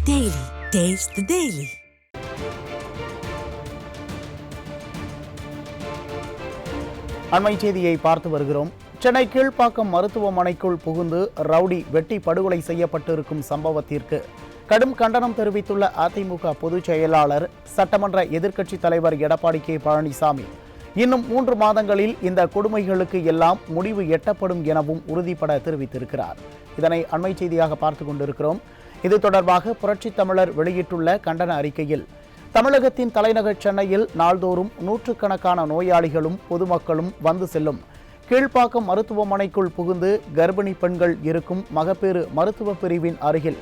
Daily. Taste the Daily. அண்மை செய்தியை பார்த்து வருகிறோம். சென்னை கீழ்ப்பாக்கம் மருத்துவமனைக்குள் புகுந்து ரவுடி வெட்டி படுகொலை செய்யப்பட்டிருக்கும் சம்பவத்திற்கு கடும் கண்டனம் தெரிவித்துள்ள அதிமுக பொதுச் செயலாளர் சட்டமன்ற எதிர்க்கட்சித் தலைவர் எடப்பாடி கே பழனிசாமி இன்னும் 3 மாதங்களில் இந்த கொடுமைகளுக்கு எல்லாம் முடிவு எட்டப்படும் எனவும் உறுதிபட தெரிவித்திருக்கிறார். இதனை அண்மை செய்தியாக பார்த்து கொண்டிருக்கிறோம். இது தொடர்பாக புரட்சித் தமிழர் வெளியிட்டுள்ள கண்டன அறிக்கையில், தமிழகத்தின் தலைநகர் சென்னையில் நாள்தோறும் நூற்றுக்கணக்கான நோயாளிகளும் பொதுமக்களும் வந்து செல்லும் கீழ்ப்பாக்கம் மருத்துவமனைக்குள் புகுந்து கர்ப்பிணி பெண்கள் இருக்கும் மகப்பேறு மருத்துவ பிரிவின் அருகில்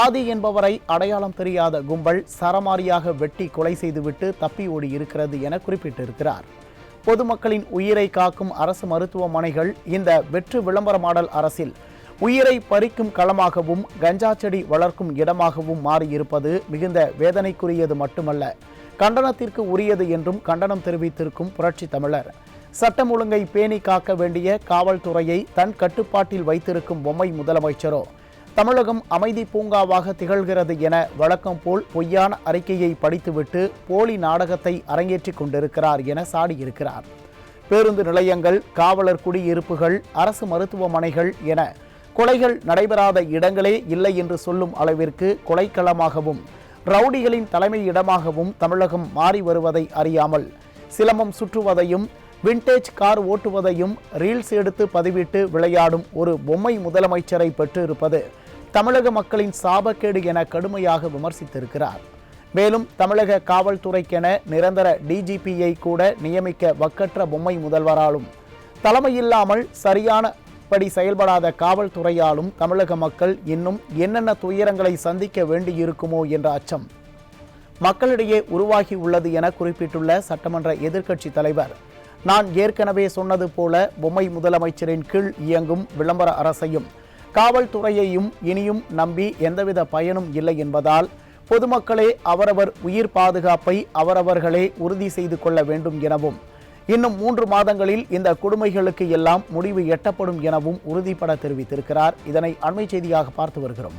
ஆதி என்பவரை அடையாளம் தெரியாத கும்பல் சரமாரியாக வெட்டி கொலை செய்துவிட்டு தப்பி ஓடி இருக்கிறது என குறிப்பிட்டிருக்கிறார். பொதுமக்களின் உயிரை காக்கும் அரசு மருத்துவமனைகள் இந்த வெற்று விளம்பர மாடல் அரசில் உயிரை பறிக்கும் களமாகவும் கஞ்சா செடி வளர்க்கும் இடமாகவும் மாறியிருப்பது மிகுந்த வேதனைக்குரியது மட்டுமல்ல, கண்டனத்திற்கு உரியது என்றும் கண்டனம் தெரிவித்திருக்கும் புரட்சி தமிழர், சட்டம் ஒழுங்கை பேணி காக்க வேண்டிய காவல்துறையை தன் கட்டுப்பாட்டில் வைத்திருக்கும் பொம்மை முதலமைச்சரோ தமிழகம் அமைதி பூங்காவாக திகழ்கிறது என வழக்கம் போல் பொய்யான அறிக்கையை படித்துவிட்டு போலி நாடகத்தை அரங்கேற்றிக் கொண்டிருக்கிறார் என சாடியிருக்கிறார். பேருந்து நிலையங்கள், காவலர் குடியிருப்புகள், அரசு மருத்துவமனைகள் என கொலைகள் நடைபெறாத இடங்களே இல்லை என்று சொல்லும் அளவிற்கு கொலைக்களமாகவும் ரவுடிகளின் தலைமையிடமாகவும் தமிழகம் மாறி வருவதை அறியாமல் சிலம்பம் சுற்றுவதையும் விண்டேஜ் கார் ஓட்டுவதையும் ரீல்ஸ் எடுத்து பதிவிட்டு விளையாடும் ஒரு பொம்மை முதலமைச்சரை பெற்றிருப்பது தமிழக மக்களின் சாபக்கேடு என கடுமையாக விமர்சித்திருக்கிறார். மேலும் தமிழக காவல்துறைக்கென நிரந்தர டிஜிபியை கூட நியமிக்க வக்கற்ற பொம்மை முதல்வராலும் தலைமையில்லாமல் சரியானபடி செயல்படாத காவல்துறையாலும் தமிழக மக்கள் இன்னும் என்னென்ன துயரங்களை சந்திக்க வேண்டியிருக்குமோ என்ற அச்சம் மக்களிடையே உருவாகி உள்ளது என குறிப்பிட்டுள்ள சட்டமன்ற எதிர்க்கட்சி தலைவர், நான் ஏற்கனவே சொன்னது போல பொம்மை முதலமைச்சரின் கீழ் இயங்கும் விளம்பர அரசையும் காவல்துறையையும் இனியும் நம்பி எந்தவித பயனும் இல்லை என்பதால் பொதுமக்களே அவரவர் உயிர் பாதுகாப்பை அவரவர்களே உறுதி செய்து கொள்ள வேண்டும் எனவும் இன்னும் 3 மாதங்களில் இந்த கொடுமைகளுக்கு எல்லாம் முடிவு எட்டப்படும் எனவும் உறுதிபட தெரிவித்திருக்கிறார். இதனை அண்மை செய்தியாக பார்த்து வருகிறோம்.